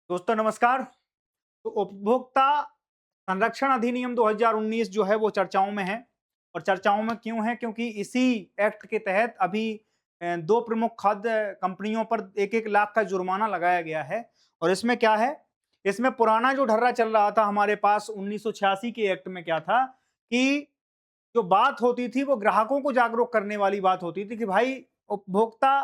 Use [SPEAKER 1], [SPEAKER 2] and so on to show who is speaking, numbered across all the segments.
[SPEAKER 1] दोस्तों नमस्कार। तो उपभोक्ता संरक्षण अधिनियम 2019 जो है वो चर्चाओं में है। और चर्चाओं में क्यों है? क्योंकि इसी एक्ट के तहत अभी दो प्रमुख खाद्य कंपनियों पर 1-1 लाख का जुर्माना लगाया गया है। और इसमें क्या है, इसमें पुराना जो ढर्रा चल रहा था हमारे पास 1986 के एक्ट में क्या था कि जो बात होती थी वो ग्राहकों को जागरूक करने वाली बात होती थी कि भाई उपभोक्ता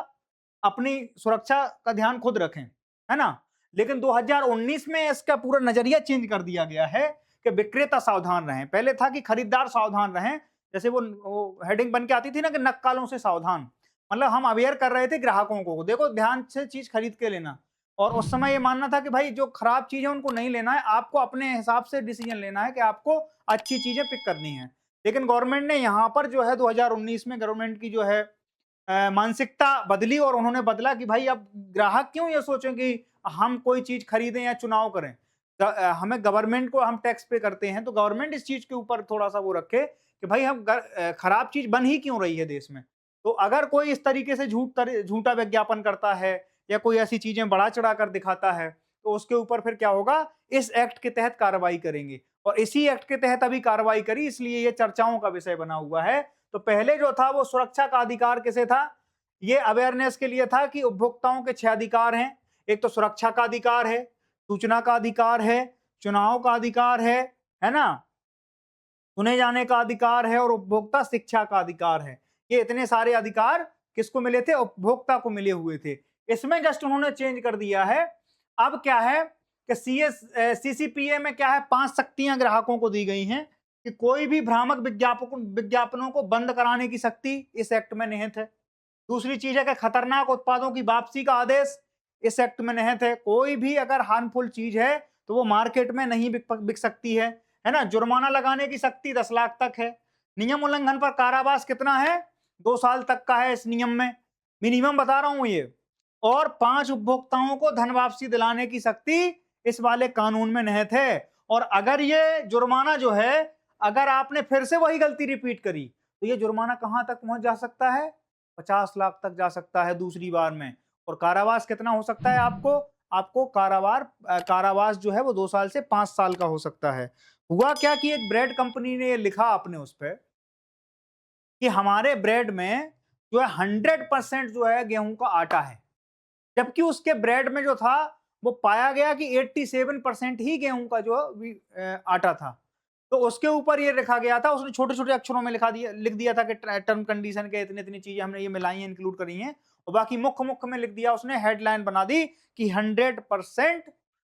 [SPEAKER 1] अपनी सुरक्षा का ध्यान खुद रखें, है ना? लेकिन 2019 में इसका पूरा नजरिया चेंज कर दिया गया है कि विक्रेता सावधान रहें। पहले था कि खरीदार सावधान रहें, जैसे वो हेडिंग बन के आती थी ना कि नक्कालों से सावधान। मतलब हम अवेयर कर रहे थे ग्राहकों को, देखो ध्यान से चीज खरीद के लेना। और उस समय ये मानना था कि भाई जो खराब चीज है उनको नहीं लेना है, आपको अपने हिसाब से डिसीजन लेना है कि आपको अच्छी चीजें पिक करनी है। लेकिन गवर्नमेंट ने यहाँ पर जो है 2019 में गवर्नमेंट की जो है मानसिकता बदली और उन्होंने बदला कि भाई अब ग्राहक क्यों ये सोचें कि हम कोई चीज खरीदें या चुनाव करें। हमें गवर्नमेंट को हम टैक्स पे करते हैं तो गवर्नमेंट इस चीज के ऊपर थोड़ा सा वो रखे कि भाई खराब चीज बन ही क्यों रही है देश में। तो अगर कोई इस तरीके से झूठा विज्ञापन करता है या कोई ऐसी चीजें बढ़ा चढ़ा कर दिखाता है तो उसके ऊपर फिर क्या होगा, इस एक्ट के तहत कार्रवाई करेंगे। और इसी एक्ट के तहत अभी कार्रवाई करी, इसलिए ये चर्चाओं का विषय बना हुआ है। तो पहले जो था वो सुरक्षा का अधिकार किसे था, ये अवेयरनेस के लिए था कि उपभोक्ताओं के 6 अधिकार हैं। एक तो सुरक्षा का अधिकार है, सूचना का अधिकार है, चुनाव का अधिकार है ना? सुने जाने का अधिकार है और उपभोक्ता शिक्षा का अधिकार है। ये इतने सारे अधिकार किसको मिले थे? उपभोक्ता को मिले हुए थे। इसमें जस्ट उन्होंने चेंज कर दिया है। अब क्या है कि सीसीपीए में क्या है, 5 शक्तियां ग्राहकों को दी गई हैं कि कोई भी भ्रामक विज्ञापनों को बंद कराने की शक्ति इस एक्ट में निहित है। दूसरी चीज है कि खतरनाक उत्पादों की वापसी का आदेश इस एक्ट में निहित है। कोई भी अगर हार्मफुल चीज है तो वो मार्केट में नहीं बिक सकती है ना? जुर्माना लगाने की शक्ति 10 लाख तक है। नियम उल्लंघन पर कारावास कितना है? 2 साल तक का है इस नियम में, मिनिमम बता रहा हूं ये। और 5 उपभोक्ताओं को धन वापसी दिलाने की शक्ति इस वाले कानून में निहित है। और अगर ये जुर्माना जो है, अगर आपने फिर से वही गलती रिपीट करी तो ये जुर्माना कहां तक पहुंच जा सकता है? 50 लाख तक जा सकता है दूसरी बार में। और कारावास कितना हो सकता है आपको? आपको कारावास जो है वो 2 साल से 5 साल का हो सकता है। हुआ क्या कि एक ब्रेड कंपनी ने ये लिखा अपने उस पे कि हमारे ब्रेड में जो है 100% जो है गेहूं का आटा है, जबकि उसके ब्रेड में जो था वो पाया गया कि 87% ही गेहूं का जो आटा था। तो उसके ऊपर ये लिखा गया था, उसने छोटे-छोटे अक्षरों में लिख दिया था कि टर्म कंडीशन के इतनी-इतनी चीजें हमने ये मिलाई हैं, इंक्लूड करी हैं। और बाकी मुख्य में लिख दिया उसने, हेडलाइन बना दी कि 100%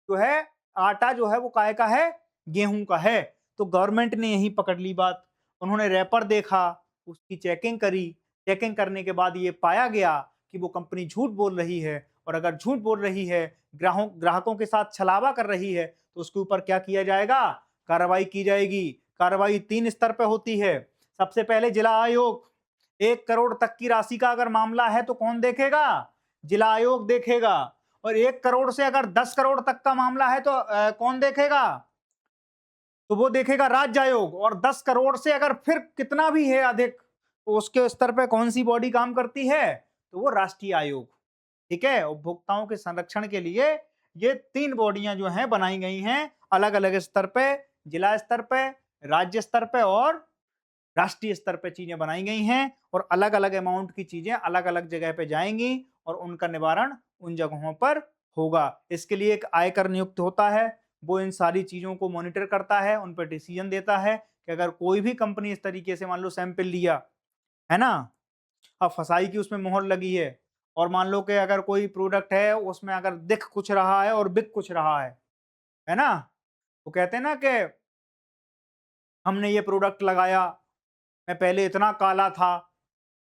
[SPEAKER 1] जो है आटा जो है वो काय का है? गेहूं का है। तो गवर्नमेंट ने यही पकड़ ली बात। उन्होंने रैपर देखा, उसकी चेकिंग करी। चेकिंग करने के बाद ये पाया गया कि वो कंपनी झूठ बोल रही है। और अगर झूठ बोल रही है, ग्राहकों के साथ छलावा कर रही है, तो उसके ऊपर क्या किया जाएगा? कार्रवाई की जाएगी। कार्रवाई 3 स्तर पे होती है। सबसे पहले जिला आयोग, 1 करोड़ तक की राशि का अगर मामला है तो कौन देखेगा? जिला आयोग देखेगा। और 1 करोड़ से अगर 10 करोड़ तक का मामला है तो कौन देखेगा? तो वो देखेगा राज्य आयोग। और 10 करोड़ से अगर फिर कितना भी है अधिक, तो उसके स्तर पे कौन सी बॉडी काम करती है? तो वो राष्ट्रीय आयोग। ठीक है? उपभोक्ताओं के संरक्षण के लिए ये 3 बॉडियां जो हैं बनाई गई हैं, अलग अलग स्तर पे, जिला स्तर पे, राज्य स्तर पे और राष्ट्रीय स्तर पे चीजें बनाई गई हैं। और अलग अलग अमाउंट की चीजें अलग अलग जगह पे जाएंगी और उनका निवारण उन जगहों पर होगा। इसके लिए एक आयकर नियुक्त होता है, वो इन सारी चीजों को मॉनिटर करता है, उन पर डिसीजन देता है कि अगर कोई भी कंपनी इस तरीके से मान लो सैंपल लिया, है ना, अब फसाई की उसमें मोहर लगी है, और मान लो कि अगर कोई प्रोडक्ट है उसमें अगर दिख कुछ रहा है और बिक कुछ रहा है ना, वो कहते हैं ना कि हमने ये प्रोडक्ट लगाया, मैं पहले इतना काला था,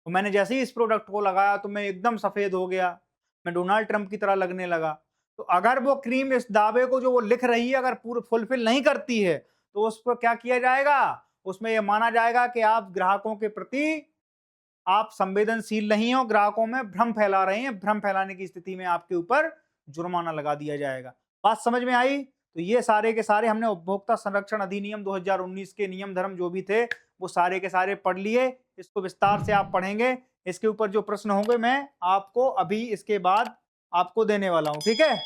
[SPEAKER 1] तो मैंने जैसे ही इस प्रोडक्ट को लगाया तो मैं एकदम सफेद हो गया, मैं डोनाल्ड ट्रंप की तरह लगने लगा। तो अगर वो क्रीम इस दावे को जो वो लिख रही है अगर पूरा फुलफिल नहीं करती है तो उस पर क्या किया जाएगा? उसमें यह माना जाएगा कि आप ग्राहकों के प्रति आप संवेदनशील नहीं हो, ग्राहकों में भ्रम फैला रहे हैं। भ्रम फैलाने की स्थिति में आपके ऊपर जुर्माना लगा दिया जाएगा। बात समझ में आई? तो ये सारे के सारे हमने उपभोक्ता संरक्षण अधिनियम 2019 के नियम धर्म जो भी थे वो सारे के सारे पढ़ लिए। इसको विस्तार से आप पढ़ेंगे। इसके ऊपर जो प्रश्न होंगे मैं आपको अभी इसके बाद आपको देने वाला हूं, ठीक है?